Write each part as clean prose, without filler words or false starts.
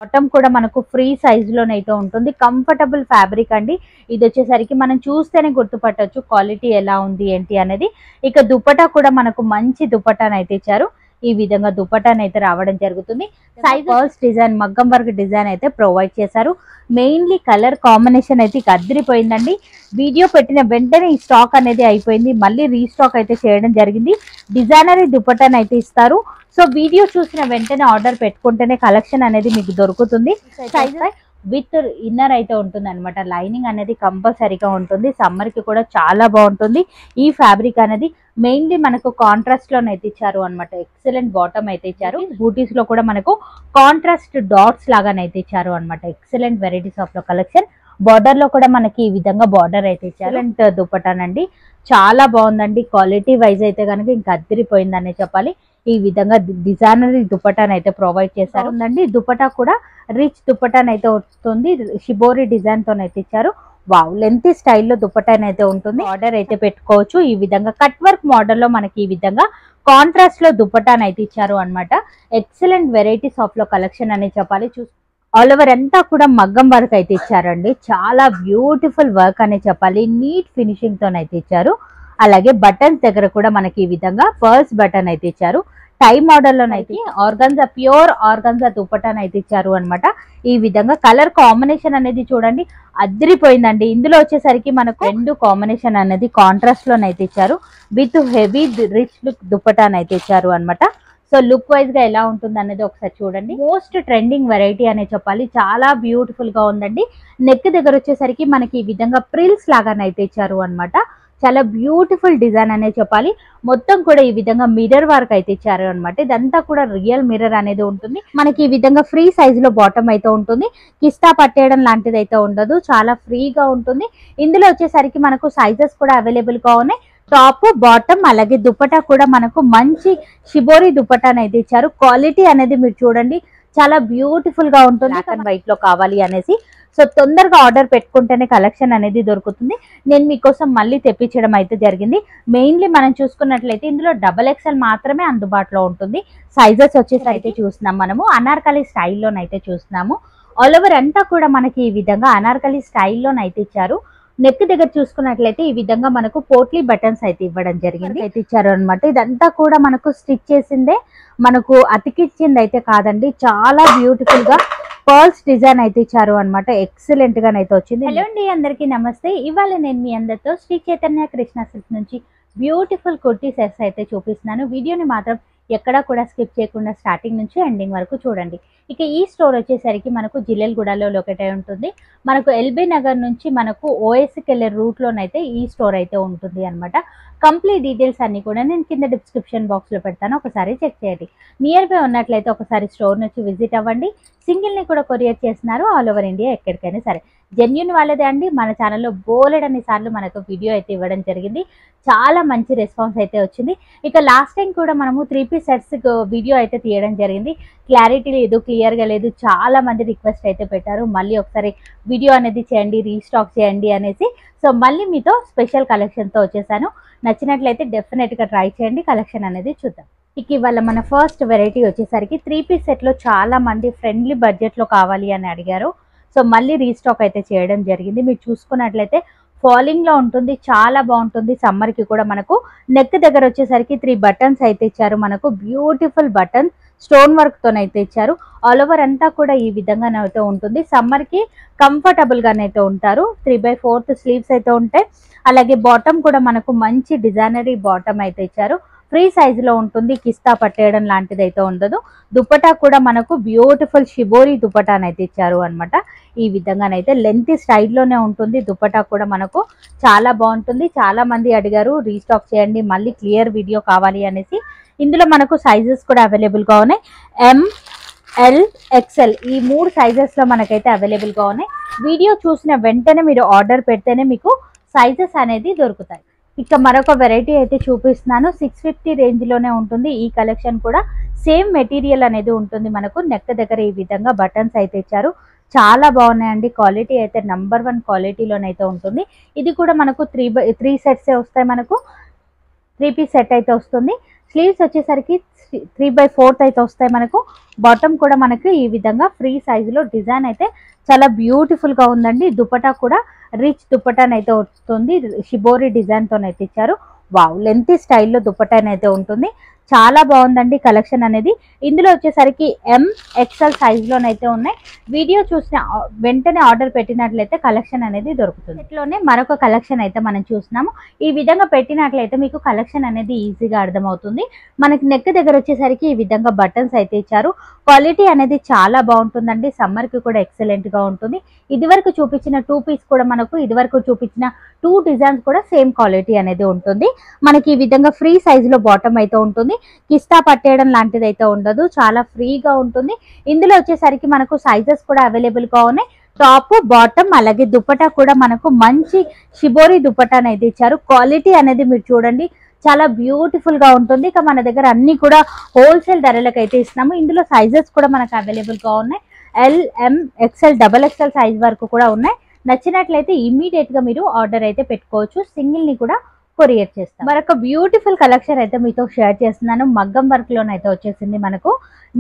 Bottom కూడా మనకు free size లోనైతే ఉంటుంది. కంఫర్టబుల్ ఫ్యాబ్రిక్ అండి. ఇది వచ్చేసరికి మనం చూస్తేనే గుర్తుపట్టొచ్చు క్వాలిటీ ఎలా ఉంది ఏంటి అనేది. ఇక దుపట్టా కూడా మనకు మంచి దుపట్టానైతే ఇచ్చారు. ఈ విధంగా దుపట్టానైతే రావడం జరుగుతుంది. సైజ్ పర్ల్స్ డిజైన్ మగ్గం వర్క్ డిజైన్ అయితే ప్రొవైడ్ చేశారు. మెయిన్లీ కలర్ కాంబినేషన్ అయితే అదిరిపోయిందండి. వీడియో పెట్టిన వెంటనే ఈ స్టాక్ అనేది అయిపోయింది. మళ్ళీ రీస్టాక్ అయితే చేయడం జరిగింది. డిజైనరీ దుపట్టానైతే ఇస్తారు. సో వీడియో చూసిన వెంటనే ఆర్డర్ పెట్టుకుంటేనే కలెక్షన్ అనేది మీకు దొరుకుతుంది. సైజ్ విత్ ఇన్నర్ అయితే ఉంటుంది అనమాట. లైనింగ్ అనేది కంపల్సరీగా ఉంటుంది. సమ్మర్ కి కూడా చాలా బాగుంటుంది. ఈ ఫ్యాబ్రిక్ అనేది మెయిన్లీ మనకు కాంట్రాస్ట్ లోనైతే ఇచ్చారు అనమాట. ఎక్సలెంట్ బాటమ్ అయితే ఇచ్చారు. బూటీస్ లో కూడా మనకు కాంట్రాస్ట్ డాట్స్ లాగానైతే ఇచ్చారు అనమాట. ఎక్సలెంట్ వెరైటీస్ ఆఫ్ లో కలెక్షన్. బార్డర్ లో కూడా మనకి ఈ విధంగా బార్డర్ అయితే ఇచ్చారు. దుపట్టానండి, చాలా బాగుందండి. క్వాలిటీ వైజ్ అయితే కనుక ఇంకా అదిరిపోయిందనే చెప్పాలి. ఈ విధంగా డిజైనరీ దుపట్టానైతే ప్రొవైడ్ చేశారు అండి. దుపట్టా కూడా రిచ్ దుపట్టానైతే వస్తుంది. షిబోరి డిజైన్ తోనైతే ఇచ్చారు. వావ్, లెంత్ స్టైల్లో దుపట్టానైతే ఉంటుంది. ఆర్డర్ అయితే పెట్టుకోవచ్చు. ఈ విధంగా కట్ వర్క్ మోడల్ లో మనకి ఈ విధంగా కాంట్రాస్ట్ లో దుపట్టానైతే ఇచ్చారు అనమాట. ఎక్సలెంట్ వెరైటీస్ ఆఫ్ లో కలెక్షన్ అనే చెప్పాలి. ఆల్ ఓవర్ అంతా కూడా మగ్గం వర్క్ అయితే ఇచ్చారండి. చాలా బ్యూటిఫుల్ వర్క్ అనే చెప్పాలి. నీట్ ఫినిషింగ్ తోనైతే ఇచ్చారు. అలాగే బటన్స్ దగ్గర కూడా మనకి ఈ విధంగా పర్ల్స్ బటన్ అయితే ఇచ్చారు. టై మోడల్ లోనైతే ఆర్గన్జా, ప్యూర్ ఆర్గన్జా దుపట్టానైతే ఇచ్చారు అనమాట. ఈ విధంగా కలర్ కాంబినేషన్ అనేది చూడండి, అదిరిపోయిందండి. ఇందులో వచ్చేసరికి మనకు రెండు కాంబినేషన్ అనేది కాంట్రాస్ట్ లోనైతే ఇచ్చారు. విత్ హెవీ రిచ్ లుక్ దుపట్టానైతే ఇచ్చారు అనమాట. సో లుక్ వైజ్ గా ఎలా ఉంటుంది అనేది ఒకసారి చూడండి. మోస్ట్ ట్రెండింగ్ వెరైటీ అనే చెప్పాలి. చాలా బ్యూటిఫుల్ గా ఉందండి. నెక్ దగ్గర వచ్చేసరికి మనకి ఈ విధంగా ప్రిల్స్ లాగానైతే ఇచ్చారు అనమాట. చాలా బ్యూటిఫుల్ డిజైన్ అనే చెప్పాలి. మొత్తం కూడా ఈ విధంగా మిర్రర్ వర్క్ అయితే ఇచ్చారు అనమాట. ఇదంతా కూడా రియల్ మిర్రర్ అనేది ఉంటుంది. మనకి ఈ విధంగా ఫ్రీ సైజ్ లో బాటమ్ అయితే ఉంటుంది. కిస్తా పట్టేయడం లాంటిది అయితే ఉండదు. చాలా ఫ్రీగా ఉంటుంది. ఇందులో వచ్చేసరికి మనకు సైజెస్ కూడా అవైలబుల్ గా ఉన్నాయి. టాప్, బాటమ్, అలాగే దుపట్టా కూడా మనకు మంచి షిబోరి దుపట్టాను అయితే ఇచ్చారు. క్వాలిటీ అనేది మీరు చూడండి, చాలా బ్యూటిఫుల్ గా ఉంటుంది. బ్లాక్ అండ్ వైట్ లో కావాలి అనేసి సో తొందరగా ఆర్డర్ పెట్టుకుంటేనే కలెక్షన్ అనేది దొరుకుతుంది. నేను మీకోసం మళ్ళీ తెప్పించడం అయితే జరిగింది. మెయిన్లీ మనం చూసుకున్నట్లయితే ఇందులో XXL మాత్రమే అందుబాటులో ఉంటుంది. సైజెస్ వచ్చేసి అయితే చూస్తున్నాం. మనము అనార్కలి స్టైల్లోనైతే చూస్తున్నాము. ఆల్ ఓవర్ అంతా కూడా మనకి ఈ విధంగా అనార్కలి స్టైల్లోనైతే ఇచ్చారు. నెక్ దగ్గర చూసుకున్నట్లయితే ఈ విధంగా మనకు పోట్లీ బటన్స్ అయితే ఇవ్వడం జరిగింది అయితే ఇచ్చారు అనమాట. ఇదంతా కూడా మనకు స్టిచ్ చేసిందే, మనకు అతికిచ్చింది అయితే కాదండి. చాలా బ్యూటిఫుల్ గా పర్ల్స్ డిజైన్ అయితే ఇచ్చారు అనమాట. ఎక్సలెంట్ గానైతే వచ్చింది. హలో అండి, అందరికీ నమస్తే. ఇవాళ నేను మీ అందరితో శ్రీ చైతన్య కృష్ణ సిల్క్ నుంచి బ్యూటిఫుల్ కుర్తీ సెట్స్ అయితే చూపిస్తున్నాను. వీడియోని మాత్రం ఎక్కడా కూడా స్కిప్ చేయకుండా స్టార్టింగ్ నుంచి ఎండింగ్ వరకు చూడండి. ఇక ఈ స్టోర్ వచ్చేసరికి మనకు జిల్లెల్గూడలో లొకేట్ అయి ఉంటుంది. మనకు ఎల్బీ నగర్ నుంచి మనకు ఓఎస్కి వెళ్ళే రూట్లోనైతే ఈ స్టోర్ అయితే ఉంటుంది అనమాట. కంప్లీట్ డీటెయిల్స్ అన్ని కూడా నేను కింద డిస్క్రిప్షన్ బాక్స్లో పెడతాను, ఒకసారి చెక్ చేయండి. నియర్ బై ఉన్నట్లయితే ఒకసారి స్టోర్ నుంచి విజిట్ అవ్వండి. సింగిల్ని కూడా కొరియర్ చేస్తున్నారు ఆల్ ఓవర్ ఇండియా, ఎక్కడికైనా సరే. జెన్యూన్ వాళ్ళదే అండి. మన ఛానల్లో బోలెడన్ని సార్లు మనకు వీడియో అయితే ఇవ్వడం జరిగింది. చాలా మంచి రెస్పాన్స్ అయితే వచ్చింది. ఇక లాస్ట్ టైం కూడా మనము 3 పీస్ సెట్స్ వీడియో అయితే తీయడం జరిగింది. క్లారిటీ లేదు, క్లియర్గా లేదు. చాలా మంది రిక్వెస్ట్ అయితే పెట్టారు, మళ్ళీ ఒకసారి వీడియో అనేది చేయండి, రీస్టాక్ చేయండి అనేసి. సో మళ్ళీ మీతో స్పెషల్ కలెక్షన్తో వచ్చేసాను. నచ్చినట్లయితే డెఫినెట్గా ట్రై చేయండి. కలెక్షన్ అనేది చూద్దాం. ఇక ఇవాళ మన ఫస్ట్ వెరైటీ వచ్చేసరికి 3 పీస్ సెట్లో చాలా మంది ఫ్రెండ్లీ బడ్జెట్లో కావాలి అని అడిగారు. సో మళ్ళీ రీస్టాక్ అయితే చేయడం జరిగింది. మీరు చూసుకున్నట్లయితే ఫాలింగ్ లో ఉంటుంది, చాలా బాగుంటుంది. సమ్మర్ కి కూడా మనకు నెక్ దగ్గర వచ్చేసరికి 3 బటన్స్ అయితే ఇచ్చారు. మనకు బ్యూటిఫుల్ బటన్ స్టోన్ వర్క్ తోనైతే ఇచ్చారు. ఆల్ ఓవర్ అంతా కూడా ఈ విధంగానైతే ఉంటుంది. సమ్మర్ కి కంఫర్టబుల్ గానైతే ఉంటారు. 3/4 స్లీవ్స్ అయితే ఉంటాయి. అలాగే బాటమ్ కూడా మనకు మంచి డిజైనరీ బాటమ్ అయితే ఇచ్చారు. ఫ్రీ సైజ్ లో ఉంటుంది. కిస్తా పట్టేయడం లాంటిది అయితే ఉండదు. దుపట్టా కూడా మనకు బ్యూటిఫుల్ షిబోరి దుపట్టానైతే ఇచ్చారు అనమాట. ఈ విధంగానైతే లెంత్ స్టైల్లోనే ఉంటుంది. దుపట్టా కూడా మనకు చాలా బాగుంటుంది. చాలా మంది అడిగారు రీస్టాక్ చేయండి, మళ్ళీ క్లియర్ వీడియో కావాలి అనేసి. ఇందులో మనకు సైజెస్ కూడా అవైలబుల్గా ఉన్నాయి. ML, XL ఈ 3 సైజెస్లో మనకైతే అవైలబుల్గా ఉన్నాయి. వీడియో చూసిన వెంటనే మీరు ఆర్డర్ పెడితేనే మీకు సైజెస్ అనేది దొరుకుతాయి. ఇక మరొక వెరైటీ అయితే చూపిస్తున్నాను. 650 రేంజ్లోనే ఉంటుంది. ఈ కలెక్షన్ కూడా సేమ్ మెటీరియల్ అనేది ఉంటుంది. మనకు నెక్ దగ్గర ఈ విధంగా బటన్స్ అయితే ఇచ్చారు. చాలా బాగున్నాయండి. క్వాలిటీ అయితే నంబర్ 1 క్వాలిటీలోనైతే ఉంటుంది. ఇది కూడా మనకు 3 సెట్సే వస్తాయి. మనకు 3 పీస్ సెట్ అయితే వస్తుంది. స్లీవ్స్ వచ్చేసరికి 3/4 అయితే వస్తాయి మనకు. బాటమ్ కూడా మనకి ఈ విధంగా ఫ్రీ సైజులో డిజైన్ అయితే చాలా బ్యూటిఫుల్ గా ఉందండి. దుపట్టా కూడా రిచ్ దుపట్టానైతే వస్తుంది, షిబోరి డిజైన్ తోనైతే ఇచ్చారు. వావ్, లెంతీ స్టైల్లో దుపట్టానైతే ఉంటుంది. చాలా బాగుందండి కలెక్షన్ అనేది. ఇందులో వచ్చేసరికి MXL సైజులోనైతే ఉన్నాయి. వీడియో చూసిన వెంటనే ఆర్డర్ పెట్టినట్లయితే కలెక్షన్ అనేది దొరుకుతుంది. ఇట్లోనే మరొక కలెక్షన్ అయితే మనం చూస్తున్నాము. ఈ విధంగా పెట్టినట్లయితే మీకు కలెక్షన్ అనేది ఈజీగా అర్థమవుతుంది. మనకి నెక్ దగ్గర వచ్చేసరికి ఈ విధంగా బటన్స్ అయితే ఇచ్చారు. క్వాలిటీ అనేది చాలా బాగుంటుందండి. సమ్మర్ కి కూడా ఎక్సలెంట్ గా ఉంటుంది. ఇదివరకు చూపించిన 2 పీస్ కూడా మనకు ఇదివరకు చూపించిన 2 డిజైన్స్ కూడా సేమ్ క్వాలిటీ అనేది ఉంటుంది. మనకి ఈ విధంగా ఫ్రీ సైజులో బాటమ్ అయితే ఉంటుంది. కిస్తా పట్టేయడం లాంటిది అయితే ఉండదు, చాలా ఫ్రీగా ఉంటుంది. ఇందులో వచ్చేసరికి మనకు సైజెస్ కూడా అవైలబుల్ గా ఉన్నాయి. టాప్, బాటమ్ అలాగే దుపట్టా కూడా మనకు మంచి షిబోరి దుపట్టా అనేది ఇచ్చారు. క్వాలిటీ అనేది మీరు చూడండి, చాలా బ్యూటిఫుల్ గా ఉంటుంది. ఇక మన దగ్గర అన్ని కూడా హోల్సేల్ ధరలకు అయితే ఇస్తున్నాము. ఇందులో సైజెస్ కూడా మనకు అవైలబుల్ గా ఉన్నాయి. LMXL XXL సైజ్ వరకు కూడా ఉన్నాయి. నచ్చినట్లయితే ఇమ్మీడియట్ గా మీరు ఆర్డర్ అయితే పెట్టుకోవచ్చు. సింగిల్ ని కూడా కొరియర్ చేస్తాం. మరొక బ్యూటిఫుల్ కలెక్షన్ అయితే మీతో షేర్ చేస్తున్నాను. మగ్గం వర్క్ లోనైతే వచ్చేసింది. మనకు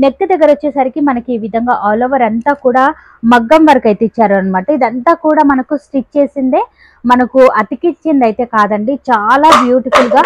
నెక్ దగ్గర వచ్చేసరికి మనకి ఈ విధంగా ఆల్ ఓవర్ అంతా కూడా మగ్గం వర్క్ అయితే ఇచ్చారు అనమాట. ఇదంతా కూడా మనకు స్టిచ్ చేసిందే, మనకు అతికిచ్చింది అయితే కాదండి. చాలా బ్యూటిఫుల్ గా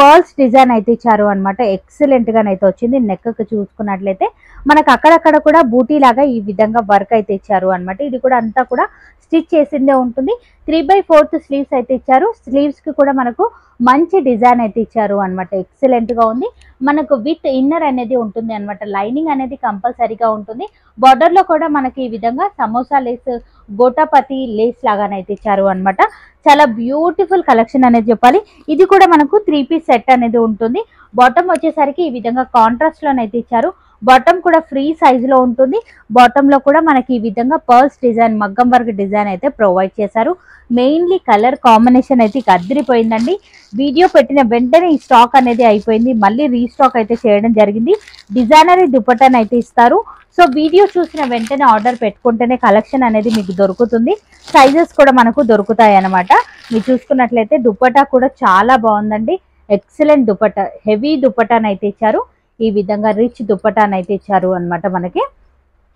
పర్ల్స్ డిజైన్ అయితే ఇచ్చారు అనమాట. ఎక్సలెంట్ గానైతే వచ్చింది. నెక్ కి చూసుకున్నట్లయితే మనకు అక్కడక్కడ కూడా బూటీ లాగా ఈ విధంగా వర్క్ అయితే ఇచ్చారు అనమాట. ఇది కూడా అంతా కూడా స్టిచ్ చేసిందే ఉంటుంది. 3/4 స్లీవ్స్ అయితే ఇచ్చారు. స్లీవ్స్ కి కూడా మనకు మంచి డిజైన్ అయితే ఇచ్చారు అనమాట. ఎక్సలెంట్ గా ఉంది. మనకు విత్ ఇన్నర్ అనేది ఉంటుంది అనమాట. లైనింగ్ అనేది కంపల్సరీగా ఉంటుంది. బార్డర్ లో కూడా మనకి ఈ విధంగా సమోసా లేస్, గోటాపతి లేస్ లాగానైతే ఇచ్చారు అనమాట. చాలా బ్యూటిఫుల్ కలెక్షన్ అనేది చెప్పాలి. ఇది కూడా మనకు 3 పీస్ సెట్ అనేది ఉంటుంది. బాటమ్ వచ్చేసరికి ఈ విధంగా కాంట్రాస్ట్ లోనైతే ఇచ్చారు. బాటమ్ కూడా ఫ్రీ సైజ్ లో ఉంటుంది. బాటమ్ లో కూడా మనకి ఈ విధంగా పర్ల్స్ డిజైన్, మగ్గం వర్క్ డిజైన్ అయితే ప్రొవైడ్ చేశారు. మెయిన్లీ కలర్ కాంబినేషన్ అయితే అదిరిపోయిందండి. వీడియో పెట్టిన వెంటనే ఈ స్టాక్ అనేది అయిపోయింది. మళ్ళీ రీస్టాక్ అయితే చేయడం జరిగింది. డిజైనరీ దుపట్టాను అయితే ఇస్తారు. సో వీడియో చూసిన వెంటనే ఆర్డర్ పెట్టుకుంటేనే కలెక్షన్ అనేది మీకు దొరుకుతుంది. సైజెస్ కూడా మనకు దొరుకుతాయి అన్నమాట. మీరు చూసుకున్నట్లయితే దుపట్టా కూడా చాలా బాగుందండి. ఎక్సలెంట్ దుపట్టా, హెవీ దుపట్టాను అయితే ఇచ్చారు. ఈ విధంగా రిచ్ దుపట్టాను అయితే ఇచ్చారు అనమాట. మనకి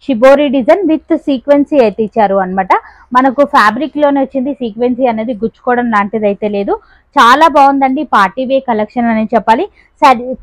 షిబోరి డిజైన్ విత్ సీక్వెన్సీ అయితే ఇచ్చారు అనమాట. మనకు ఫ్యాబ్రిక్ లోనే వచ్చింది. సీక్వెన్సీ అనేది గుచ్చుకోవడం లాంటిది అయితే లేదు. చాలా బాగుందండి. పార్టీ వే కలెక్షన్ అని చెప్పాలి.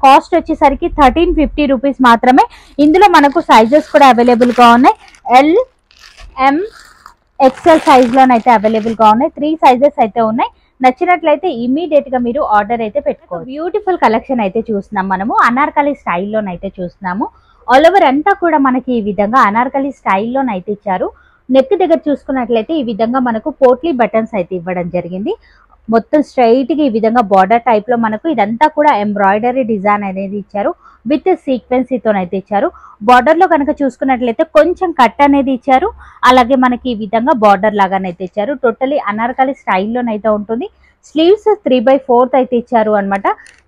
కాస్ట్ వచ్చేసరికి 1350 రూపీస్ మాత్రమే. ఇందులో మనకు సైజెస్ కూడా అవైలబుల్ గా ఉన్నాయి. LMXL సైజ్ లోనైతే అవైలబుల్ గా ఉన్నాయి. 3 సైజెస్ అయితే ఉన్నాయి. నచ్చినట్లయితే ఇమీడియట్ గా మీరు ఆర్డర్ అయితే పెట్టుకోవచ్చు. బ్యూటిఫుల్ కలెక్షన్ అయితే చూస్తున్నాం. మనము అనార్కలి స్టైల్లోనైతే చూస్తున్నాము. ఆల్ ఓవర్ అంతా కూడా మనకి ఈ విధంగా అనార్కలి స్టైల్లోనైతే ఇచ్చారు. నెక్ దగ్గర చూసుకున్నట్లయితే ఈ విధంగా మనకు పోట్లీ బటన్స్ అయితే ఇవ్వడం జరిగింది. మొత్తం స్ట్రైట్ గా ఈ విధంగా బార్డర్ టైప్ లో మనకు ఇదంతా కూడా ఎంబ్రాయిడరీ డిజైన్ అనేది ఇచ్చారు. విత్ సీక్వెన్సీతోనైతే ఇచ్చారు. బార్డర్ లో కనుక చూసుకున్నట్లయితే కొంచెం కట్ అనేది ఇచ్చారు. అలాగే మనకి ఈ విధంగా బార్డర్ లాగానైతే ఇచ్చారు. టోటలీ అనార్కలి స్టైల్లోనైతే ఉంటుంది. స్లీవ్స్ 3/4 అయితే ఇచ్చారు అనమాట.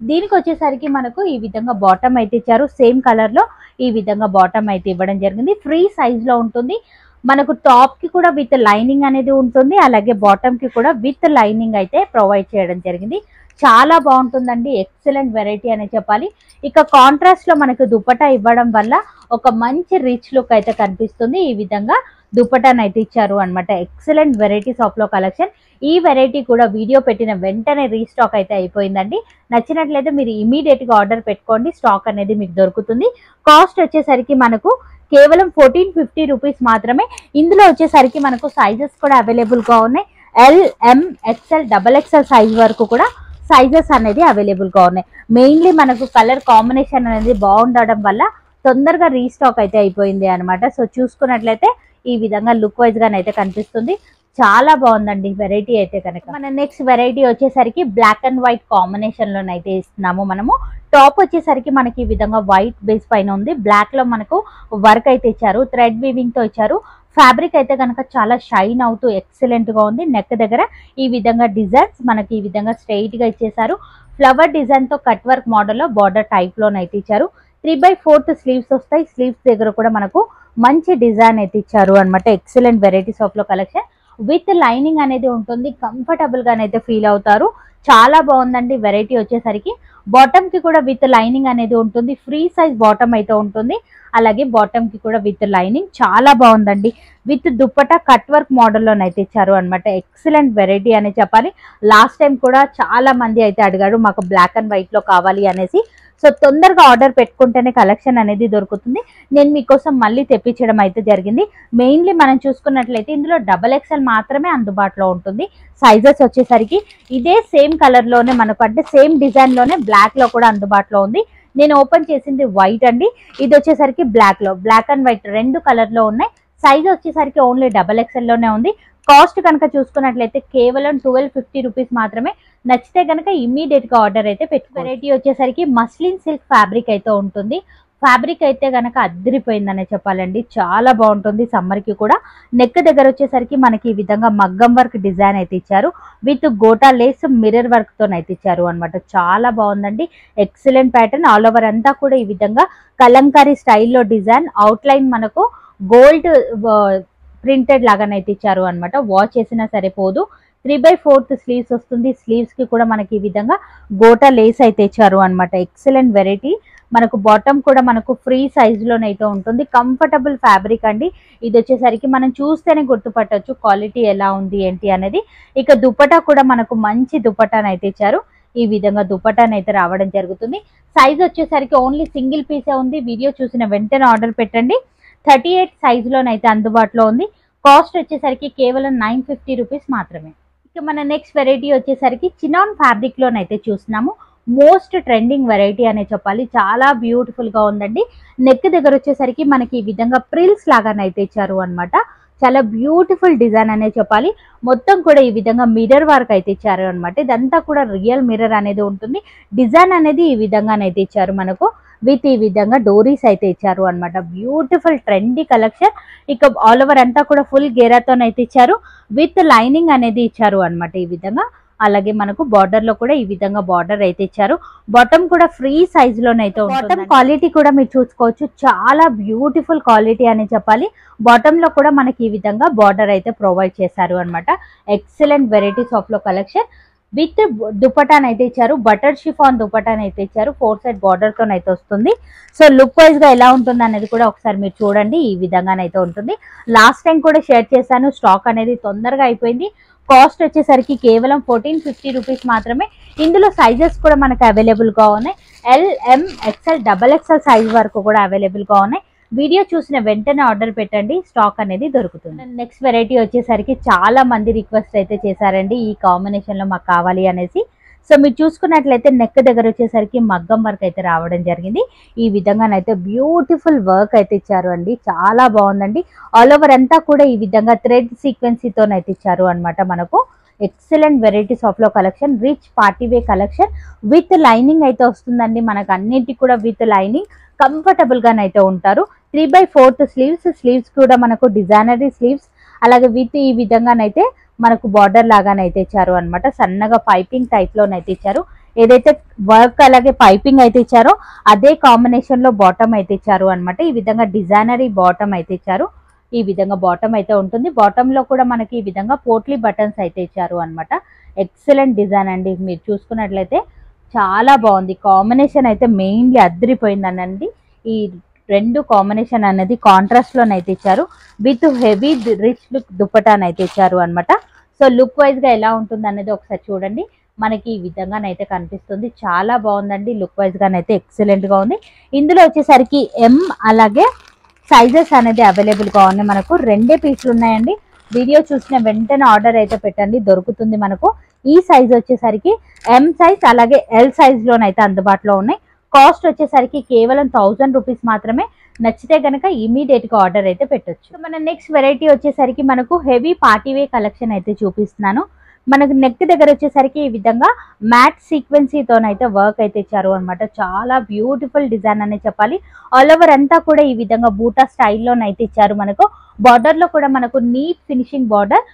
దీనికి వచ్చేసరికి మనకు ఈ విధంగా బాటమ్ అయితే ఇచ్చారు. సేమ్ కలర్ లో ఈ విధంగా బాటమ్ అయితే ఇవ్వడం జరిగింది. ఫ్రీ సైజ్ లో ఉంటుంది. మనకు టాప్ కి కూడా విత్ లైనింగ్ అనేది ఉంటుంది. అలాగే బాటమ్ కి కూడా విత్ లైనింగ్ అయితే ప్రొవైడ్ చేయడం జరిగింది. చాలా బాగుంటుందండి. ఎక్సలెంట్ వెరైటీ అనే చెప్పాలి. ఇక కాంట్రాస్ట్ లో మనకు దుపట్టా ఇవ్వడం వల్ల ఒక మంచి రిచ్ లుక్ అయితే కనిపిస్తుంది. ఈ విధంగా దుపట్టాను అయితే ఇచ్చారు అనమాట. ఎక్సలెంట్ వెరైటీస్ ఆఫ్ లో కలెక్షన్. ఈ వెరైటీ కూడా వీడియో పెట్టిన వెంటనే రీస్టాక్ అయితే అయిపోయిందండి. నచ్చినట్లయితే మీరు ఇమీడియట్ గా ఆర్డర్ పెట్టుకోండి. స్టాక్ అనేది మీకు దొరుకుతుంది. కాస్ట్ వచ్చేసరికి మనకు కేవలం 1450 రూపీస్ మాత్రమే. ఇందులో వచ్చేసరికి మనకు సైజెస్ కూడా అవైలబుల్ గా ఉన్నాయి. LMXL XXL సైజ్ వరకు కూడా సైజెస్ అనేది అవైలబుల్ గా ఉన్నాయి. మెయిన్లీ మనకు కలర్ కాంబినేషన్ అనేది బాగుండడం వల్ల తొందరగా రీస్టాక్ అయితే అయిపోయింది అనమాట. సో చూసుకున్నట్లయితే ఈ విధంగా లుక్ వైజ్ గానైతే కనిపిస్తుంది. చాలా బాగుందండి వెరైటీ అయితే కనుక. మన నెక్స్ట్ వెరైటీ వచ్చేసరికి బ్లాక్ అండ్ వైట్ కాంబినేషన్ లోనైతే ఇస్తున్నాము మనము. టాప్ వచ్చేసరికి మనకి ఈ విధంగా వైట్ బేస్ పైన ఉంది. బ్లాక్ లో మనకు వర్క్ అయితే ఇచ్చారు. థ్రెడ్ వీవింగ్ తో ఇచ్చారు. ఫ్యాబ్రిక్ అయితే కనుక చాలా షైన్ అవుతూ ఎక్సలెంట్ గా ఉంది. నెక్ దగ్గర ఈ విధంగా డిజైన్స్ మనకి ఈ విధంగా స్ట్రైట్ గా ఇచ్చేసారు. ఫ్లవర్ డిజైన్ తో కట్ వర్క్ మోడల్ లో బార్డర్ టైప్ లోనైతే ఇచ్చారు. 3/4 స్లీవ్స్ వస్తాయి. స్లీవ్స్ దగ్గర కూడా మనకు మంచి డిజైన్ అయితే ఇచ్చారు అనమాట. ఎక్సలెంట్ వెరైటీస్ ఆఫ్ లో కలెక్షన్. విత్ లైనింగ్ అనేది ఉంటుంది. కంఫర్టబుల్ గానైతే ఫీల్ అవుతారు. చాలా బాగుందండి వెరైటీ వచ్చేసరికి. బాటమ్ కి కూడా విత్ లైనింగ్ అనేది ఉంటుంది, ఫ్రీ సైజ్ బాటమ్ అయితే ఉంటుంది. అలాగే బాటమ్ కి కూడా విత్ లైనింగ్ చాలా బాగుందండి. విత్ దుప్పటా కట్ వర్క్ మోడల్లోనైతే ఇచ్చారు అనమాట. ఎక్సలెంట్ వెరైటీ అని చెప్పాలి. లాస్ట్ టైం కూడా చాలా మంది అయితే అడిగారు మాకు బ్లాక్ అండ్ వైట్ లో కావాలి అనేసి. సో తొందరగా ఆర్డర్ పెట్టుకుంటేనే కలెక్షన్ అనేది దొరుకుతుంది. నేను మీకోసం మళ్ళీ తెప్పించడం అయితే జరిగింది. మెయిన్లీ మనం చూసుకున్నట్లయితే ఇందులో XXL మాత్రమే అందుబాటులో ఉంటుంది. సైజెస్ వచ్చేసరికి ఇదే సేమ్ కలర్ లోనే మనకు, అంటే సేమ్ డిజైన్ లోనే బ్లాక్ లో కూడా అందుబాటులో ఉంది. నేను ఓపెన్ చేసింది వైట్ అండి, ఇది వచ్చేసరికి బ్లాక్ లో, బ్లాక్ అండ్ వైట్ రెండు కలర్ లో ఉన్నాయి. సైజ్ వచ్చేసరికి ఓన్లీ XXL లోనే ఉంది. కాస్ట్ కనుక చూసుకున్నట్లయితే కేవలం 1250 రూపీస్ మాత్రమే. నచ్చితే కనుక ఇమీడియట్ గా ఆర్డర్ అయితే పెట్టుకో. వెరైటీ వచ్చేసరికి మస్లిన్ సిల్క్ ఫ్యాబ్రిక్ అయితే ఉంటుంది. ఫ్యాబ్రిక్ అయితే కనుక అద్దరిపోయిందనే చెప్పాలండి, చాలా బాగుంటుంది సమ్మర్ కి కూడా. నెక్ దగ్గర వచ్చేసరికి మనకి ఈ విధంగా మగ్గం వర్క్ డిజైన్ అయితే ఇచ్చారు, with gota lace mirror work తో అయితే ఇచ్చారు అనమాట. చాలా బాగుందండి, ఎక్సలెంట్ ప్యాటర్న్. ఆల్ ఓవర్ అంతా కూడా ఈ విధంగా కలంకారీ స్టైల్లో డిజైన్, అవుట్ లైన్ మనకు గోల్డ్ ప్రింటెడ్ లాగానైతే ఇచ్చారు అనమాట. వాష్ చేసినా సరిపోదు. 3/4 స్లీవ్స్ వస్తుంది. స్లీవ్స్ కి కూడా మనకి ఈ విధంగా గోటా లేస్ అయితే ఇచ్చారు అనమాట. Excellent variety. మనకు బాటమ్ కూడా మనకు ఫ్రీ సైజ్ లోనైతే ఉంటుంది. కంఫర్టబుల్ ఫ్యాబ్రిక్ అండి. ఇది వచ్చేసరికి మనం చూస్తేనే గుర్తుపట్టొచ్చు క్వాలిటీ ఎలా ఉంది ఏంటి అనేది. ఇక దుపట్టా కూడా మనకు మంచి దుపట్టానైతే ఇచ్చారు. ఈ విధంగా దుపట్టానైతే రావడం జరుగుతుంది. సైజ్ వచ్చేసరికి ఓన్లీ సింగిల్ పీసే ఉంది. వీడియో చూసిన వెంటనే ఆర్డర్ పెట్టండి. 38 సైజ్ లోనైతే అందుబాటులో ఉంది. కాస్ట్ వచ్చేసరికి కేవలం 950 రూపీస్ మాత్రమే. ఇక మన నెక్స్ట్ వెరైటీ వచ్చేసరికి చినాన్ ఫ్యాబ్రిక్ లోనైతే చూస్తున్నాము. మోస్ట్ ట్రెండింగ్ వెరైటీ అనే చెప్పాలి. చాలా బ్యూటిఫుల్ గా ఉందండి. నెక్ దగ్గర వచ్చేసరికి మనకి ఈ విధంగా ప్రిల్స్ లాగానైతే ఇచ్చారు అనమాట. చాలా బ్యూటిఫుల్ డిజైన్ అనే చెప్పాలి. మొత్తం కూడా ఈ విధంగా మిర్రర్ వర్క్ అయితే ఇచ్చారు అనమాట. ఇదంతా కూడా రియల్ మిర్రర్ అనేది ఉంటుంది. డిజైన్ అనేది ఈ విధంగానైతే ఇచ్చారు మనకు, విత్ ఈ విధంగా డోరీస్ అయితే ఇచ్చారు అనమాట. Beautiful trendy collection. ఇక ఆల్ ఓవర్ అంతా కూడా ఫుల్ గేరాతోనైతే ఇచ్చారు, విత్ లైనింగ్ అనేది ఇచ్చారు అనమాట ఈ విధంగా. అలాగే మనకు బార్డర్ లో కూడా ఈ విధంగా బార్డర్ అయితే ఇచ్చారు. బాటమ్ కూడా ఫ్రీ సైజ్ లోనైతే ఉంటుంది. బాటమ్ క్వాలిటీ కూడా మీరు చూసుకోవచ్చు, చాలా బ్యూటిఫుల్ క్వాలిటీ అని చెప్పాలి. బాటమ్ లో కూడా మనకి ఈ విధంగా బార్డర్ అయితే ప్రొవైడ్ చేశారు అనమాట. ఎక్సలెంట్ వెరైటీస్ ఆఫ్ లో కలెక్షన్. విత్ దుపటానైతే ఇచ్చారు, బటర్ షిఫాన్ దుపటానైతే ఇచ్చారు. 4 సైడ్ బార్డర్ తోనైతే వస్తుంది. సో లుక్ వైజ్ గా ఎలా ఉంటుంది అనేది కూడా ఒకసారి మీరు చూడండి. ఈ విధంగానైతే ఉంటుంది. లాస్ట్ టైం కూడా షేర్ చేశాను, స్టాక్ అనేది తొందరగా అయిపోయింది. కాస్ట్ వచ్చేసరికి కేవలం 1450 రూపీస్ మాత్రమే. ఇందులో సైజెస్ కూడా మనకు అవైలబుల్ గా ఉన్నాయి. LM XL XXL సైజ్ వరకు కూడా అవైలబుల్ గా ఉన్నాయి. వీడియో చూసిన వెంటనే ఆర్డర్ పెట్టండి, స్టాక్ అనేది దొరుకుతుంది. నెక్స్ట్ వెరైటీ వచ్చేసరికి చాలా మంది రిక్వెస్ట్ అయితే చేశారండి, ఈ కాంబినేషన్ లో మాకు కావాలి అనేసి. సో మీరు చూసుకున్నట్లయితే నెక్ దగ్గర వచ్చేసరికి మగ్గం వర్క్ అయితే రావడం జరిగింది. ఈ విధంగానైతే బ్యూటిఫుల్ వర్క్ అయితే ఇచ్చారు అండి. చాలా బాగుందండి. ఆల్ ఓవర్ అంతా కూడా ఈ విధంగా థ్రెడ్ సీక్వెన్సీతోనైతే ఇచ్చారు అనమాట మనకు. ఎక్సలెంట్ వెరైటీస్ ఆఫ్ లో collection. Rich party way collection with lining అయితే వస్తుందండి మనకు. అన్నింటికి కూడా విత్ లైనింగ్, కంఫర్టబుల్ గానైతే ఉంటారు. 3/4 స్లీవ్స్. స్లీవ్స్ కూడా మనకు డిజైనరీ స్లీవ్స్. అలాగే విత్ ఈ విధంగానైతే మనకు బార్డర్ లాగానైతే ఇచ్చారు అనమాట. సన్నగా పైపింగ్ టైప్ లోనైతే ఇచ్చారు. ఏదైతే వర్క్ అలాగే పైపింగ్ అయితే ఇచ్చారో అదే కాంబినేషన్ లో బాటమ్ అయితే ఇచ్చారు అనమాట. ఈ విధంగా డిజైనరీ బాటమ్ అయితే ఇచ్చారు. ఈ విధంగా బాటమ్ అయితే ఉంటుంది. బాటమ్ లో కూడా మనకి ఈ విధంగా పోట్లీ బటన్స్ అయితే ఇచ్చారు అనమాట. ఎక్సలెంట్ డిజైన్ అండి. మీరు చూసుకున్నట్లయితే చాలా బాగుంది. కాంబినేషన్ అయితే మెయిన్లీ అద్దరిపోయిందనండి. ఈ రెండు కాంబినేషన్ అనేది కాంట్రాస్ట్ లోనైతే ఇచ్చారు. విత్ హెవీ రిచ్ లుక్ దుపటానైతే ఇచ్చారు అనమాట. సో లుక్ వైజ్ గా ఎలా ఉంటుంది అనేది ఒకసారి చూడండి. మనకి ఈ విధంగానైతే కనిపిస్తుంది. చాలా బాగుందండి. లుక్ వైజ్ గానైతే ఎక్సలెంట్ గా ఉంది. ఇందులో వచ్చేసరికి M అలాగే సైజెస్ అనేది అవైలబుల్ గా ఉన్నాయి. మనకు 2 పీసులు ఉన్నాయండి. వీడియో చూసిన వెంటనే ఆర్డర్ అయితే పెట్టండి, దొరుకుతుంది మనకు. ఈ సైజ్ వచ్చేసరికి M సైజ్ అలాగే L సైజ్ లోనైతే అందుబాటులో ఉన్నాయి. కాస్ట్ వచ్చేసరికి కేవలం 1000 రూపీస్ మాత్రమే. నచ్చితే కనుక ఇమీడియట్ గా ఆర్డర్ అయితే పెట్టొచ్చు. మన నెక్స్ట్ వెరైటీ వచ్చేసరికి మనకు హెవీ పార్టీవే కలెక్షన్ అయితే చూపిస్తున్నాను. మనకు నెక్ దగ్గర వచ్చేసరికి ఈ విధంగా మ్యాట్ సీక్వెన్సీతోనైతే వర్క్ అయితే ఇచ్చారు అనమాట. చాలా బ్యూటిఫుల్ డిజైన్ అనే చెప్పాలి. ఆల్ ఓవర్ అంతా కూడా ఈ విధంగా బూటా స్టైల్లోనైతే ఇచ్చారు మనకు. బార్డర్ లో కూడా మనకు నీట్ ఫినిషింగ్ బార్డర్,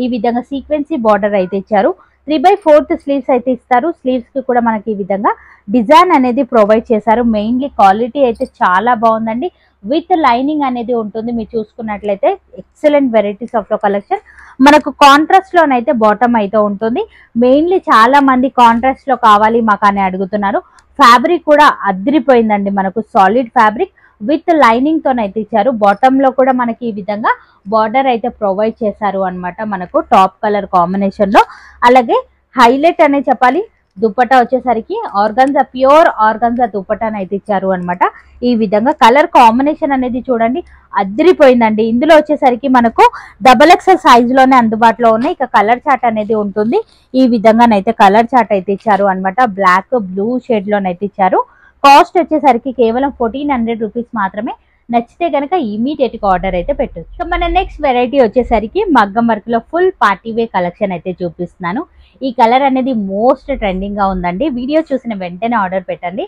ఈ విధంగా సీక్వెన్సీ బార్డర్ అయితే ఇచ్చారు. 3/4 స్లీవ్స్ అయితే ఇస్తారు. స్లీవ్స్ కి కూడా మనకి ఈ విధంగా డిజైన్ అనేది ప్రొవైడ్ చేశారు. మెయిన్లీ క్వాలిటీ అయితే చాలా బాగుందండి. విత్ లైనింగ్ అనేది ఉంటుంది. మీరు చూసుకున్నట్లయితే ఎక్సలెంట్ వెరైటీస్ ఆఫ్ లో కలెక్షన్. మనకు కాంట్రాస్ట్ లోనైతే బాటమ్ అయితే ఉంటుంది. మెయిన్లీ చాలా మంది కాంట్రాస్ట్ లో కావాలి మాకు అని అడుగుతున్నారు. ఫ్యాబ్రిక్ కూడా అదిరిపోయిందండి, మనకు సాలిడ్ ఫ్యాబ్రిక్ విత్ లైనింగ్ తోనైతే ఇచ్చారు. బాటమ్ లో కూడా మనకి ఈ విధంగా బార్డర్ అయితే ప్రొవైడ్ చేశారు అన్నమాట, మనకు టాప్ కలర్ కాంబినేషన్ లో. అలాగే హైలైట్ అనే చెప్పాలి, దుపట్టా వచ్చేసరికి ఆర్గన్జా, ప్యూర్ ఆర్గన్జా దుపట్టాను అయితే ఇచ్చారు అనమాట. ఈ విధంగా కలర్ కాంబినేషన్ అనేది చూడండి అదిరిపోయిందండి. ఇందులో వచ్చేసరికి మనకు XXL సైజ్ లోనే అందుబాటులో ఉన్నాయి. ఇక కలర్ చార్ట్ అనేది ఉంటుంది. ఈ విధంగానైతే కలర్ చార్ట్ అయితే ఇచ్చారు అనమాట. బ్లాక్ బ్లూ షేడ్ లోనైతే ఇచ్చారు. కాస్ట్ వచ్చేసరికి కేవలం 1400 రూపీస్ మాత్రమే. నచ్చితే కనుక ఇమీడియట్ గా ఆర్డర్ అయితే పెట్టొచ్చు. సో మన నెక్స్ట్ వెరైటీ వచ్చేసరికి మగ్గం వర్క్ లో ఫుల్ పార్టీ వే కలెక్షన్ అయితే చూపిస్తున్నాను. ఈ కలర్ అనేది మోస్ట్ ట్రెండింగ్ గా ఉందండి. వీడియో చూసిన వెంటనే ఆర్డర్ పెట్టండి,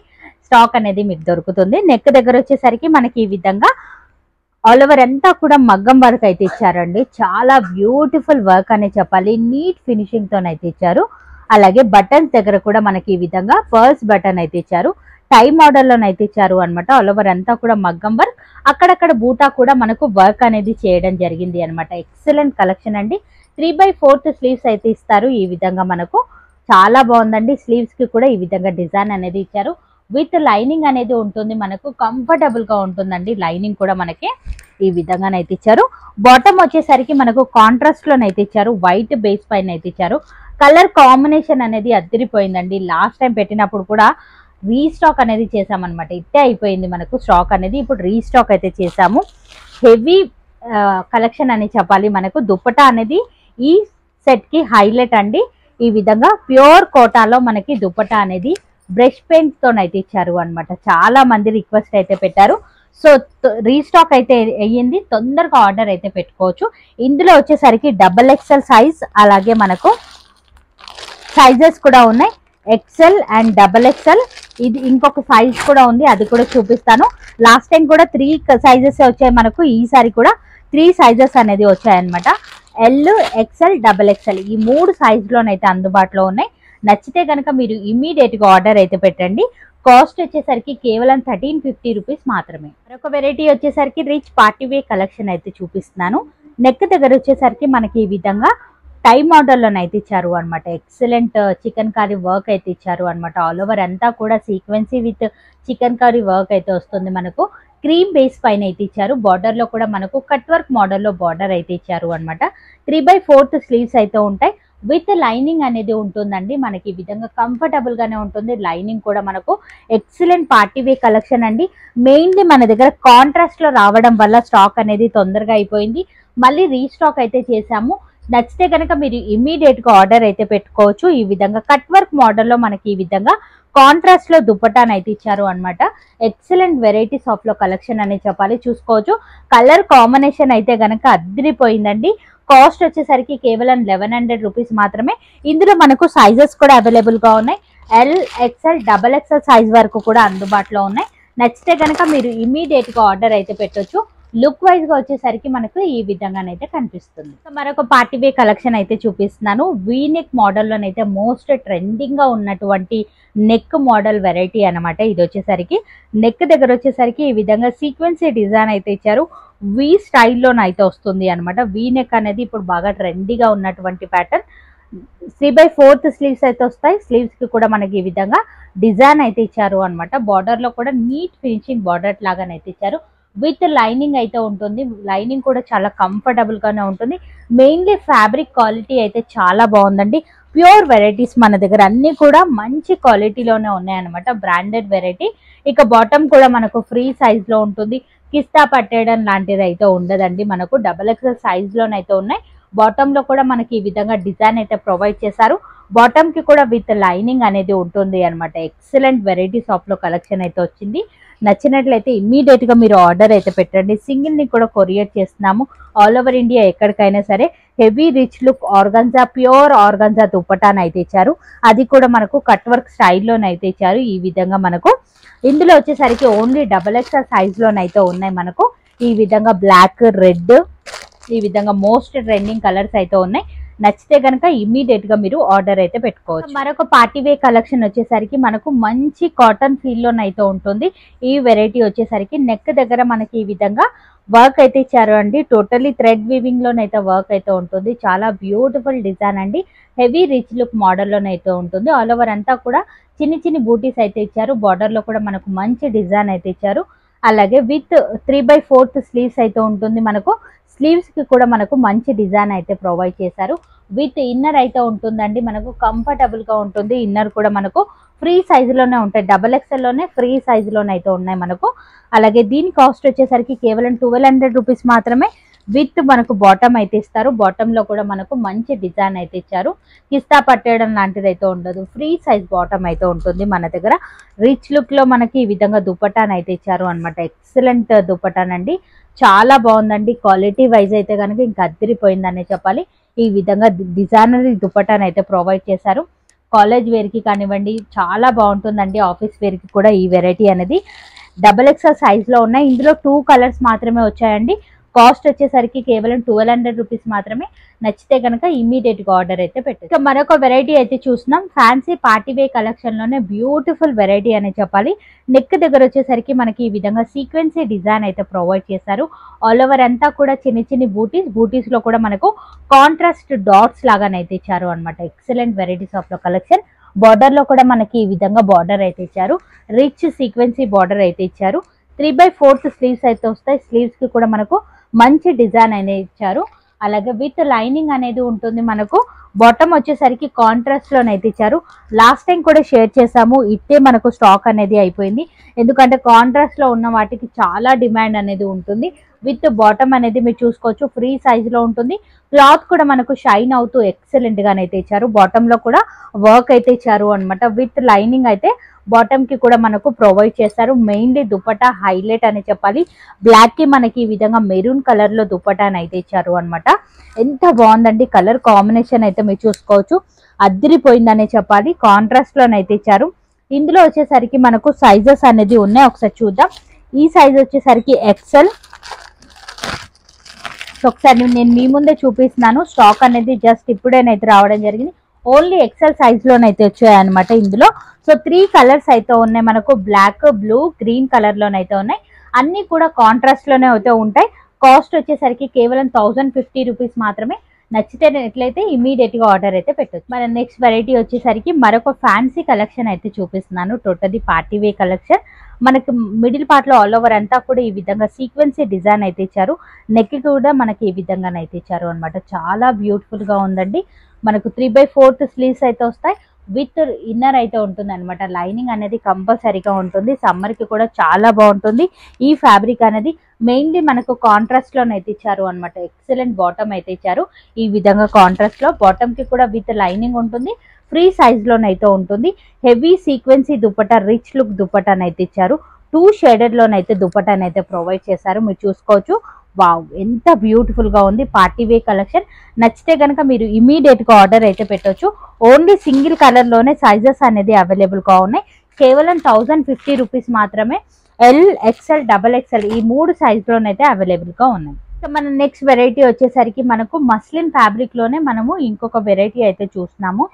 స్టాక్ అనేది మీకు దొరుకుతుంది. నెక్ దగ్గర వచ్చేసరికి మనకి ఈ విధంగా ఆల్ ఓవర్ అంతా కూడా మగ్గం వర్క్ అయితే ఇచ్చారండి. చాలా బ్యూటిఫుల్ వర్క్ అనే చెప్పాలి, నీట్ ఫినిషింగ్ తోనైతే ఇచ్చారు. అలాగే బటన్స్ దగ్గర కూడా మనకి ఈ విధంగా పర్ల్స్ బటన్ అయితే ఇచ్చారు. టై మోడల్ లోనైతే ఇచ్చారు అనమాట. ఆల్ ఓవర్ అంతా కూడా మగ్గం వర్క్, అక్కడక్కడ బూటా కూడా మనకు వర్క్ అనేది చేయడం జరిగింది అనమాట. ఎక్సలెంట్ కలెక్షన్ అండి. 3/4 స్లీవ్స్ అయితే ఇస్తారు. ఈ విధంగా మనకు చాలా బాగుందండి. స్లీవ్స్ కి కూడా ఈ విధంగా డిజైన్ అనేది ఇచ్చారు. విత్ లైనింగ్ అనేది ఉంటుంది, మనకు కంఫర్టబుల్ గా ఉంటుందండి. లైనింగ్ కూడా మనకి ఈ విధంగానైతే ఇచ్చారు. బాటమ్ వచ్చేసరికి మనకు కాంట్రాస్ట్ లోనైతే ఇచ్చారు. వైట్ బేస్ పైన అయితే ఇచ్చారు. కలర్ కాంబినేషన్ అనేది అదిరిపోయిందండి. లాస్ట్ టైం పెట్టినప్పుడు కూడా రీస్టాక్ అనేది చేసామన్నమాట. ఇట్టే అయిపోయింది మనకు స్టాక్ అనేది. ఇప్పుడు రీస్టాక్ అయితే చేసాము. హెవీ కలెక్షన్ అని చెప్పాలి. మనకు దుపట్టా అనేది ఈ సెట్ కి హైలైట్ అండి. ఈ విధంగా ప్యూర్ కోటాలో మనకి దుపట్టా అనేది బ్రష్ పెయింట్ తోనైతే ఇచ్చారు అనమాట. చాలా మంది రిక్వెస్ట్ అయితే పెట్టారు. సో రీస్టాక్ అయితే అయ్యింది, తొందరగా ఆర్డర్ అయితే పెట్టుకోవచ్చు. ఇందులో వచ్చేసరికి XXL సైజ్, అలాగే మనకు సైజెస్ కూడా ఉన్నాయి. XL and XXL. ఇది ఇంకొక సైజ్ కూడా ఉంది, అది కూడా చూపిస్తాను. లాస్ట్ టైం కూడా 3 సైజెస్ వచ్చాయి మనకు. ఈసారి కూడా 3 సైజెస్ అనేది వచ్చాయన్నమాట. L, XL, XXL ఈ 3 సైజ్ లోనైతే అందుబాటులో ఉన్నాయి. నచ్చితే కనుక మీరు ఇమీడియట్ గా ఆర్డర్ అయితే పెట్టండి. కాస్ట్ వచ్చేసరికి కేవలం 1350 రూపీస్ మాత్రమే. మరొక వెరైటీ వచ్చేసరికి రిచ్ పార్టీ వే కలెక్షన్ అయితే చూపిస్తున్నాను. నెక్ దగ్గర వచ్చేసరికి మనకి ఈ విధంగా టై మోడల్లోనైతే ఇచ్చారు అనమాట. ఎక్సలెంట్ చికెన్ కర్రీ వర్క్ అయితే ఇచ్చారు అనమాట. ఆల్ ఓవర్ అంతా కూడా సీక్వెన్సీ విత్ చికెన్ కర్రీ వర్క్ అయితే వస్తుంది. మనకు క్రీమ్ బేస్ పైన అయితే ఇచ్చారు. బార్డర్ లో కూడా మనకు కట్ వర్క్ మోడల్లో బార్డర్ అయితే ఇచ్చారు అనమాట. 3/4 స్లీవ్స్ అయితే ఉంటాయి. విత్ లైనింగ్ అనేది ఉంటుందండి. మనకి ఈ విధంగా కంఫర్టబుల్ గానే ఉంటుంది. లైనింగ్ కూడా మనకు ఎక్సలెంట్ పార్టీ వే కలెక్షన్ అండి. మెయిన్లీ మన దగ్గర కాంట్రాస్ట్ లో రావడం వల్ల స్టాక్ అనేది తొందరగా అయిపోయింది. మళ్ళీ రీస్టాక్ అయితే చేసాము. నచ్చితే కనుక మీరు ఇమీడియట్ గా ఆర్డర్ అయితే పెట్టుకోవచ్చు. ఈ విధంగా కట్ వర్క్ మోడల్లో మనకి ఈ విధంగా కాంట్రాస్ట్ లో దుపట్టాను అయితే ఇచ్చారు అనమాట. ఎక్సలెంట్ వెరైటీస్ ఆఫ్ లో కలెక్షన్ అని చెప్పాలి. చూసుకోవచ్చు. కలర్ కాంబినేషన్ అయితే గనక అదిరిపోయిందండి. కాస్ట్ వచ్చేసరికి కేవలం 1100 రూపీస్ మాత్రమే. ఇందులో మనకు సైజెస్ కూడా అవైలబుల్ గా ఉన్నాయి. L, XL, XXL సైజ్ వరకు కూడా అందుబాటులో ఉన్నాయి. నచ్చితే కనుక మీరు ఇమీడియట్ గా ఆర్డర్ అయితే పెట్టొచ్చు. లుక్ వైజ్ గా వచ్చేసరికి మనకు ఈ విధంగానైతే కనిపిస్తుంది. సో మరొక పార్టీ వే కలెక్షన్ అయితే చూపిస్తున్నాను. వీ నెక్ మోడల్లోనైతే మోస్ట్ ట్రెండింగ్ గా ఉన్నటువంటి నెక్ మోడల్ వెరైటీ అనమాట. ఇది వచ్చేసరికి నెక్ దగ్గర వచ్చేసరికి ఈ విధంగా సీక్వెన్సీ డిజైన్ అయితే ఇచ్చారు. వి స్టైల్లోనైతే వస్తుంది అనమాట. వీ నెక్ అనేది ఇప్పుడు బాగా ట్రెండీగా ఉన్నటువంటి ప్యాటర్న్. 3/4 స్లీవ్స్ అయితే వస్తాయి. స్లీవ్స్ కి కూడా మనకి ఈ విధంగా డిజైన్ అయితే ఇచ్చారు అనమాట. బార్డర్ లో కూడా నీట్ ఫినిషింగ్ బార్డర్ లాగానైతే ఇచ్చారు. విత్ లైనింగ్ అయితే ఉంటుంది. లైనింగ్ కూడా చాలా కంఫర్టబుల్ గానే ఉంటుంది. మెయిన్లీ ఫ్యాబ్రిక్ క్వాలిటీ అయితే చాలా బాగుందండి. ప్యూర్ వెరైటీస్ మన దగ్గర అన్ని కూడా మంచి క్వాలిటీలోనే ఉన్నాయన్నమాట. Branded variety. ఇక బాటమ్ కూడా మనకు ఫ్రీ సైజ్ లో ఉంటుంది. కిస్తా పట్టేయడం లాంటిది అయితే ఉండదండి. మనకు XXL సైజ్ లోనైతే ఉన్నాయి. బాటమ్ లో కూడా మనకి ఈ విధంగా డిజైన్ అయితే ప్రొవైడ్ చేశారు. బాటమ్ కి కూడా విత్ లైనింగ్ అనేది ఉంటుంది అనమాట. ఎక్సలెంట్ వెరైటీస్ ఆఫ్ లో కలెక్షన్ అయితే వచ్చింది. నచ్చినట్లయితే ఇమ్మీడియట్ గా మీరు ఆర్డర్ అయితే పెట్టండి. సింగిల్ ని కూడా కొరియర్ చేస్తున్నాము. ఆల్ ఓవర్ ఇండియా ఎక్కడికైనా సరే. Heavy rich look organza, pure organza దుపట్టాను అయితే ఇచ్చారు. అది కూడా మనకు కట్ వర్క్ స్టైల్లోనైతే ఇచ్చారు. ఈ విధంగా మనకు ఇందులో వచ్చేసరికి ఓన్లీ XXL సైజ్ లోనైతే ఉన్నాయి. మనకు ఈ విధంగా బ్లాక్, రెడ్, ఈ విధంగా మోస్ట్ ట్రెండింగ్ కలర్స్ అయితే ఉన్నాయి. నచ్చితే కనుక ఇమీడియట్ గా మీరు ఆర్డర్ అయితే పెట్టుకోవచ్చు. మరొక పార్టీ వే కలెక్షన్ వచ్చేసరికి మనకు మంచి కాటన్ ఫీల్ లోనైతే ఉంటుంది. ఈ వెరైటీ వచ్చేసరికి నెక్ దగ్గర మనకి ఈ విధంగా వర్క్ అయితే ఇచ్చారు అండి. టోటలీ థ్రెడ్ వీవింగ్ లోనైతే వర్క్ అయితే ఉంటుంది. చాలా బ్యూటిఫుల్ డిజైన్ అండి. హెవీ రిచ్ లుక్ మోడల్ లోనైతే ఉంటుంది. ఆల్ ఓవర్ అంతా కూడా చిన్ని చిన్ని బూటీస్ అయితే ఇచ్చారు. బార్డర్ లో కూడా మనకు మంచి డిజైన్ అయితే ఇచ్చారు. అలాగే విత్ 3/4 స్లీవ్స్ అయితే ఉంటుంది. మనకు స్లీవ్స్ కి కూడా మనకు మంచి డిజైన్ అయితే ప్రొవైడ్ చేశారు. విత్ ఇన్నర్ అయితే ఉంటుందండి. మనకు కంఫర్టబుల్ గా ఉంటుంది. ఇన్నర్ కూడా మనకు ఫ్రీ సైజులోనే ఉంటాయి. XXL లోనే ఫ్రీ సైజులోనే అయితే ఉన్నాయి మనకు. అలాగే దీని కాస్ట్ వచ్చేసరికి కేవలం 1200 రూపీస్ మాత్రమే. విత్ మనకు బాటమ్ అయితే ఇస్తారు. బాటమ్ లో కూడా మనకు మంచి డిజైన్ అయితే ఇచ్చారు. కిస్తా పట్టేయడం లాంటిది అయితే ఉండదు. ఫ్రీ సైజ్ బాటమ్ అయితే ఉంటుంది మన దగ్గర. రిచ్ లుక్ లో మనకి ఈ విధంగా దుపట్టాన్ అయితే ఇచ్చారు అనమాట. ఎక్సలెంట్ దుపట్టాన్ అండి. చాలా బాగుందండి. క్వాలిటీ వైజ్ అయితే కనుక ఇంకా అద్దరిపోయిందనే చెప్పాలి. ఈ విధంగా డిజైనరీ దుపట్టాన్ అయితే ప్రొవైడ్ చేశారు. కాలేజ్ వేర్ కి కానివ్వండి చాలా బాగుంటుందండి. ఆఫీస్ వేర్ కి కూడా ఈ వెరైటీ అనేది XXL సైజ్ లో ఉన్నాయి. ఇందులో 2 కలర్స్ మాత్రమే వచ్చాయండి. కాస్ట్ వచ్చేసరికి కేవలం 1200 రూపీస్ మాత్రమే. నచ్చితే కనుక ఇమీడియట్ గా ఆర్డర్ అయితే పెట్టండి. మరొక వెరైటీ అయితే చూస్తున్నాం. ఫ్యాన్సీ పార్టీ వే కలెక్షన్ లోనే బ్యూటిఫుల్ వెరైటీ అని చెప్పాలి. నెక్ దగ్గర వచ్చేసరికి మనకి ఈ విధంగా సీక్వెన్సీ డిజైన్ అయితే ప్రొవైడ్ చేశారు. ఆల్ ఓవర్ అంతా కూడా చిన్ని చిన్ని బూటీస్ లో కూడా మనకు కాంట్రాస్ట్ డాట్స్ లాగానైతే ఇచ్చారు అనమాట. ఎక్సలెంట్ వెరైటీస్ ఆఫ్ లో కలెక్షన్. బార్డర్ లో కూడా మనకి ఈ విధంగా బార్డర్ అయితే ఇచ్చారు. రిచ్ సీక్వెన్సీ బార్డర్ అయితే ఇచ్చారు. 3/4 స్లీవ్స్ అయితే వస్తాయి. స్లీవ్స్ కి కూడా మనకు మంచి డిజైన్ అనేది ఇచ్చారు. అలాగే విత్ లైనింగ్ అనేది ఉంటుంది. మనకు బాటమ్ వచ్చేసరికి కాంట్రాస్ట్ లోనైతే ఇచ్చారు. లాస్ట్ టైం కూడా షేర్ చేసాము. ఇట్టే మనకు స్టాక్ అనేది అయిపోయింది. ఎందుకంటే కాంట్రాస్ట్ లో ఉన్న వాటికి చాలా డిమాండ్ అనేది ఉంటుంది. విత్ బాటమ్ అనేది మీరు చూసుకోవచ్చు. ఫ్రీ సైజ్ లో ఉంటుంది. క్లాత్ కూడా మనకు షైన్ అవుతూ ఎక్సలెంట్ గానైతే ఇచ్చారు. బాటమ్ లో కూడా వర్క్ అయితే ఇచ్చారు అనమాట. విత్ లైనింగ్ అయితే బాటమ్ కి కూడా మనకు ప్రొవైడ్ చేస్తారు. మెయిన్లీ దుపట్టా హైలైట్ అని చెప్పాలి. బ్లాక్ కి మనకి ఈ విధంగా మెరూన్ కలర్ లో దుపట్టాని అయితే ఇచ్చారు అనమాట. ఎంత బాగుందండి. కలర్ కాంబినేషన్ అయితే మీరు చూసుకోవచ్చు. అద్దరిపోయిందనే చెప్పాలి. కాంట్రాస్ట్ లోనైతే ఇచ్చారు. ఇందులో వచ్చేసరికి మనకు సైజెస్ అనేది ఉన్నాయి. ఒకసారి చూద్దాం. ఈ సైజ్ వచ్చేసరికి XL. ఒకసారి నేను మీ ముందే చూపిస్తున్నాను. స్టాక్ అనేది జస్ట్ ఇప్పుడేనైతే రావడం జరిగింది. ఓన్లీ XL సైజ్ లోనైతే వచ్చాయి అనమాట ఇందులో. సో 3 కలర్స్ అయితే ఉన్నాయి మనకు. బ్లాక్, బ్లూ, గ్రీన్ కలర్ లోనైతే ఉన్నాయి. అన్ని కూడా కాంట్రాస్ట్ లోనే అయితే ఉంటాయి. కాస్ట్ వచ్చేసరికి కేవలం 1050 రూపీస్ మాత్రమే. నచ్చితే ఎట్లయితే ఇమీడియట్ గా ఆర్డర్ అయితే పెట్టొచ్చు. మన నెక్స్ట్ వెరైటీ వచ్చేసరికి మరొక ఫ్యాన్సీ కలెక్షన్ అయితే చూపిస్తున్నాను. టోటలీ పార్టీ వే కలెక్షన్. మనకి మిడిల్ పార్ట్ లో ఆల్ ఓవర్ అంతా కూడా ఈ విధంగా సీక్వెన్సీ డిజైన్ అయితే ఇచ్చారు. నెక్ కూడా మనకి ఈ విధంగా అయితే ఇచ్చారు అనమాట. చాలా బ్యూటిఫుల్ గా ఉందండి. మనకు 3/4 స్లీవ్స్ అయితే వస్తాయి. విత్ ఇన్నర్ అయితే ఉంటుంది అనమాట. లైనింగ్ అనేది కంపల్సరీగా ఉంటుంది. సమ్మర్ కి కూడా చాలా బాగుంటుంది. ఈ ఫ్యాబ్రిక్ అనేది మెయిన్లీ మనకు కాంట్రాస్ట్ లోనైతే ఇచ్చారు అనమాట. ఎక్సలెంట్ బాటమ్ అయితే ఇచ్చారు. ఈ విధంగా కాంట్రాస్ట్ లో బాటమ్ కి కూడా విత్ లైనింగ్ ఉంటుంది. ఫ్రీ సైజ్ లోనైతే ఉంటుంది. హెవీ సీక్వెన్సీ దుపట్టా, రిచ్ లుక్ దుపట్టాని అయితే ఇచ్చారు. 2 షేడెడ్ లోనైతే దుపట్టాని అయితే ప్రొవైడ్ చేశారు. మీరు చూసుకోవచ్చు. వావ్, ఎంత బ్యూటిఫుల్ గా ఉంది. పార్టీ వే కలెక్షన్. నచ్చితే కనుక మీరు ఇమీడియట్ గా ఆర్డర్ అయితే పెట్టొచ్చు. ఓన్లీ సింగిల్ కలర్ లోనే సైజెస్ అనేది అవైలబుల్ గా ఉన్నాయి. కేవలం 1050 రూపీస్ మాత్రమే. L, XL, XXL ఈ 3 సైజ్ లోనైతే అవైలబుల్ గా ఉన్నాయి. సో మన నెక్స్ట్ వెరైటీ వచ్చేసరికి మనకు మస్లిన్ ఫ్యాబ్రిక్ లోనే మనము ఇంకొక వెరైటీ అయితే చూస్తున్నాము.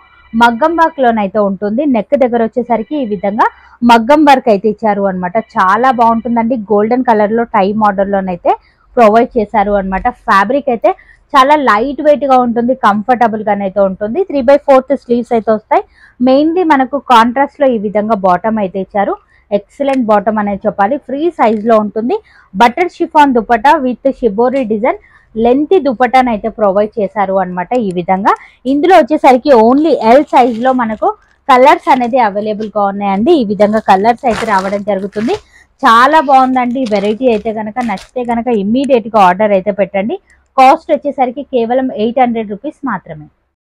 మగ్గం వర్క్ లోనైతే ఉంటుంది. నెక్ దగ్గర వచ్చేసరికి ఈ విధంగా మగ్గం వర్క్ అయితే ఇచ్చారు అనమాట. చాలా బాగుంటుందండి. గోల్డెన్ కలర్ లో టై మోడల్ లోనైతే ప్రొవైడ్ చేశారు అనమాట. ఫ్యాబ్రిక్ అయితే చాలా లైట్ వెయిట్ గా ఉంటుంది. కంఫర్టబుల్ గానైతే ఉంటుంది. 3/4 స్లీవ్స్ అయితే వస్తాయి. మెయిన్లీ మనకు కాంట్రాస్ట్ లో ఈ విధంగా బాటమ్ అయితే ఇచ్చారు. ఎక్సలెంట్ బాటమ్ అనేది చెప్పాలి. ఫ్రీ సైజ్ లో ఉంటుంది. Butter chiffon dupatta with shibori design lengthy దుపట్టాను అయితే ప్రొవైడ్ చేశారు అనమాట. ఈ విధంగా ఇందులో వచ్చేసరికి ఓన్లీ L సైజ్ లో మనకు కలర్స్ అనేది అవైలబుల్ గా ఉన్నాయండి. ఈ విధంగా కలర్స్ అయితే రావడం జరుగుతుంది. చాలా బాగుందండి. వెరైటీ అయితే కనుక నచ్చితే కనుక ఇమ్మీడియట్ గా ఆర్డర్ అయితే పెట్టండి. కాస్ట్ వచ్చేసరికి కేవలం 800 రూపీస్ మాత్రమే.